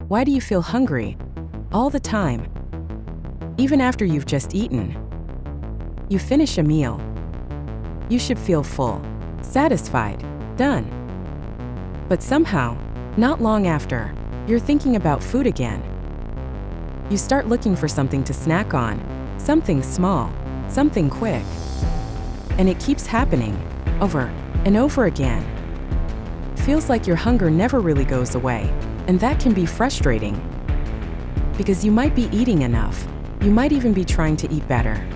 Why do you feel hungry all the time, even after you've just eaten? You finish a meal. You should feel full, satisfied, done. But somehow, not long after, you're thinking about food again. You start looking for something to snack on, something small, something quick. And it keeps happening, over and over again. Feels like your hunger never really goes away, and that can be frustrating. Because you might be eating enough, you might even be trying to eat better.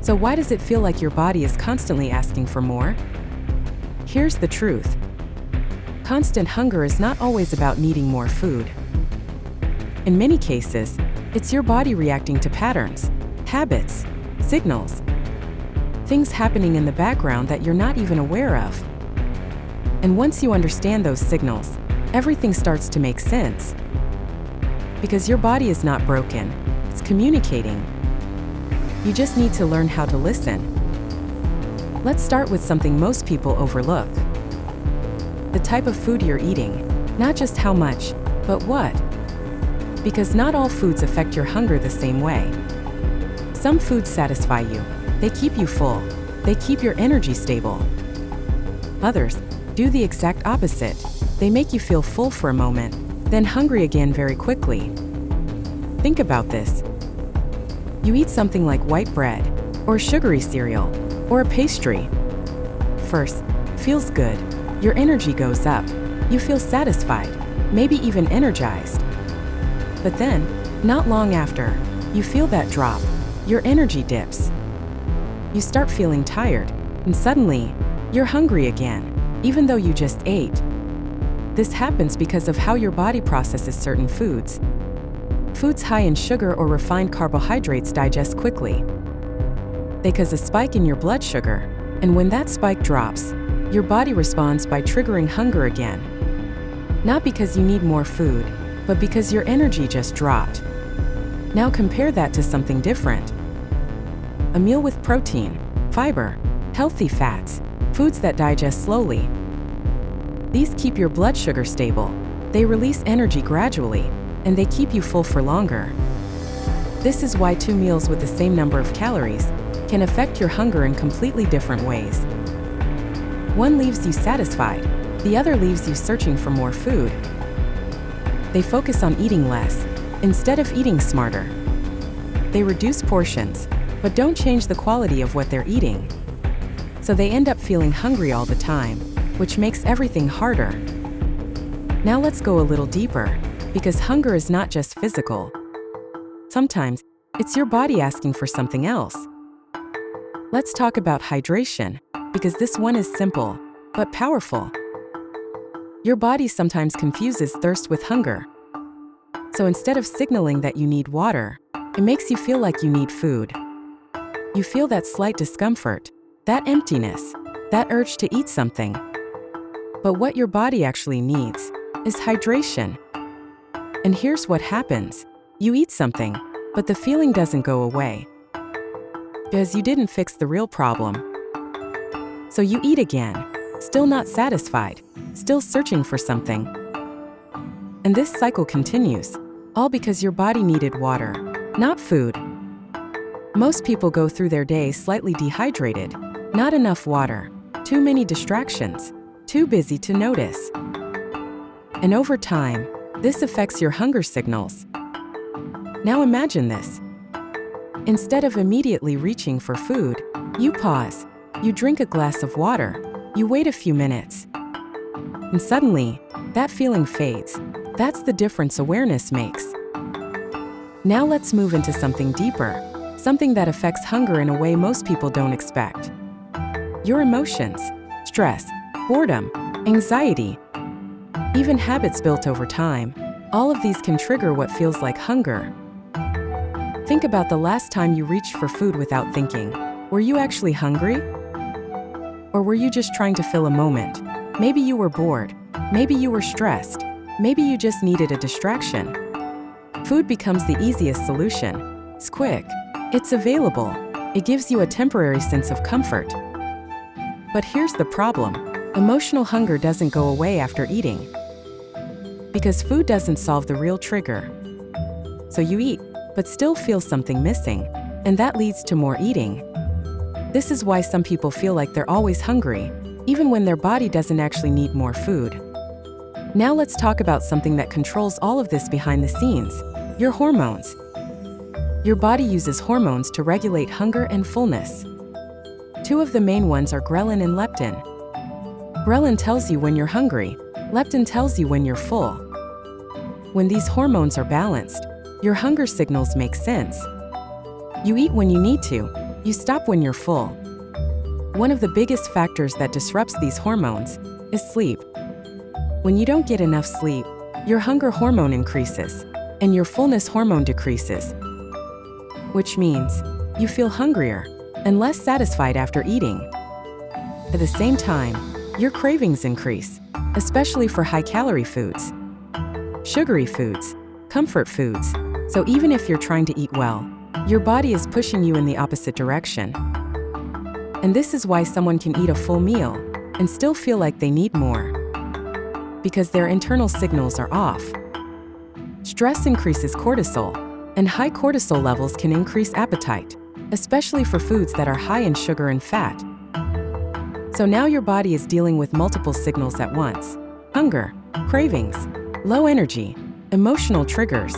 So why does it feel like your body is constantly asking for more? Here's the truth. Constant hunger is not always about needing more food. In many cases, it's your body reacting to patterns, habits, signals, things happening in the background that you're not even aware of. And once you understand those signals, everything starts to make sense. Because your body is not broken, it's communicating. You just need to learn how to listen. Let's start with something most people overlook. The type of food you're eating, not just how much, but what. Because not all foods affect your hunger the same way. Some foods satisfy you. They keep you full. They keep your energy stable. Others do the exact opposite. They make you feel full for a moment, then hungry again very quickly. Think about this. You eat something like white bread, or sugary cereal, or a pastry. First, feels good. Your energy goes up. You feel satisfied, maybe even energized. But then, not long after, you feel that drop. Your energy dips. You start feeling tired, and suddenly, you're hungry again, even though you just ate. This happens because of how your body processes certain foods. Foods high in sugar or refined carbohydrates digest quickly. They cause a spike in your blood sugar, and when that spike drops, your body responds by triggering hunger again. Not because you need more food, but because your energy just dropped. Now compare that to something different. A meal with protein, fiber, healthy fats, foods that digest slowly. These keep your blood sugar stable. They release energy gradually, and they keep you full for longer. This is why 2 meals with the same number of calories can affect your hunger in completely different ways. One leaves you satisfied, the other leaves you searching for more food. They focus on eating less, instead of eating smarter. They reduce portions, but don't change the quality of what they're eating. So they end up feeling hungry all the time, which makes everything harder. Now let's go a little deeper. Because hunger is not just physical. Sometimes, it's your body asking for something else. Let's talk about hydration, because this one is simple, but powerful. Your body sometimes confuses thirst with hunger. So instead of signaling that you need water, it makes you feel like you need food. You feel that slight discomfort, that emptiness, that urge to eat something. But what your body actually needs is hydration. And here's what happens. You eat something, but the feeling doesn't go away. Because you didn't fix the real problem. So you eat again, still not satisfied, still searching for something. And this cycle continues, all because your body needed water, not food. Most people go through their day slightly dehydrated, not enough water, too many distractions, too busy to notice. And over time, this affects your hunger signals. Now imagine this. Instead of immediately reaching for food, you pause. You drink a glass of water. You wait a few minutes. And suddenly, that feeling fades. That's the difference awareness makes. Now let's move into something deeper, something that affects hunger in a way most people don't expect. Your emotions, stress, boredom, anxiety, even habits built over time, all of these can trigger what feels like hunger. Think about the last time you reached for food without thinking. Were you actually hungry? Or were you just trying to fill a moment? Maybe you were bored. Maybe you were stressed. Maybe you just needed a distraction. Food becomes the easiest solution. It's quick. It's available. It gives you a temporary sense of comfort. But here's the problem. Emotional hunger doesn't go away after eating. because food doesn't solve the real trigger. So you eat, but still feel something missing, and that leads to more eating. This is why some people feel like they're always hungry, even when their body doesn't actually need more food. Now let's talk about something that controls all of this behind the scenes: your hormones. Your body uses hormones to regulate hunger and fullness. Two of the main ones are ghrelin and leptin. Ghrelin tells you when you're hungry, leptin tells you when you're full. When these hormones are balanced, your hunger signals make sense. You eat when you need to, you stop when you're full. One of the biggest factors that disrupts these hormones is sleep. When you don't get enough sleep, your hunger hormone increases, and your fullness hormone decreases, which means you feel hungrier and less satisfied after eating. At the same time, your cravings increase, especially for high-calorie foods, sugary foods, comfort foods. So even if you're trying to eat well, your body is pushing you in the opposite direction. And this is why someone can eat a full meal and still feel like they need more, because their internal signals are off. Stress increases cortisol, and high cortisol levels can increase appetite, especially for foods that are high in sugar and fat. So now your body is dealing with multiple signals at once: hunger, cravings, low energy, emotional triggers.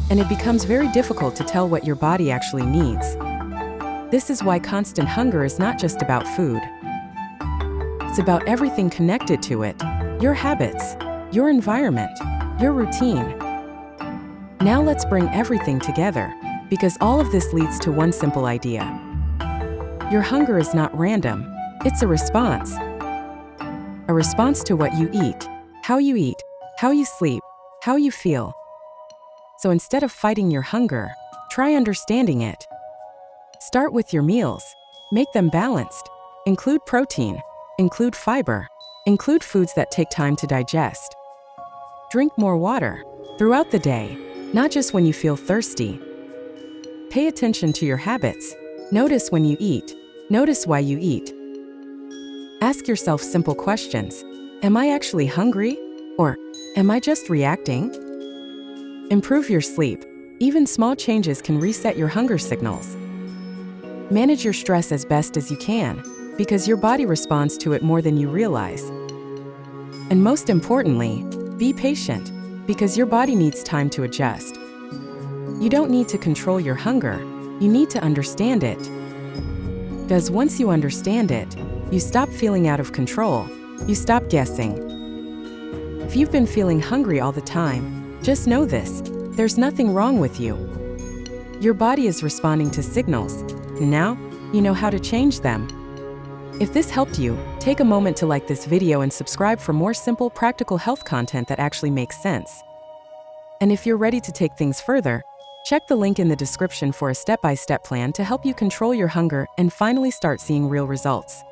And it becomes very difficult to tell what your body actually needs. This is why constant hunger is not just about food. It's about everything connected to it: your habits, your environment, your routine. Now let's bring everything together, because all of this leads to one simple idea. Your hunger is not random, it's a response. A response to what you eat, how you sleep, how you feel. So instead of fighting your hunger, try understanding it. Start with your meals. Make them balanced. Include protein, include fiber, include foods that take time to digest. Drink more water throughout the day, not just when you feel thirsty. Pay attention to your habits. Notice when you eat. Notice why you eat. Ask yourself simple questions. Am I actually hungry? Or am I just reacting? Improve your sleep. Even small changes can reset your hunger signals. Manage your stress as best as you can, because your body responds to it more than you realize. And most importantly, be patient, because your body needs time to adjust. You don't need to control your hunger, you need to understand it. Because once you understand it, you stop feeling out of control, you stop guessing. If you've been feeling hungry all the time, just know this: there's nothing wrong with you. Your body is responding to signals, and now you know how to change them. If this helped you, take a moment to like this video and subscribe for more simple, practical health content that actually makes sense. And if you're ready to take things further, check the link in the description for a step-by-step plan to help you control your hunger and finally start seeing real results.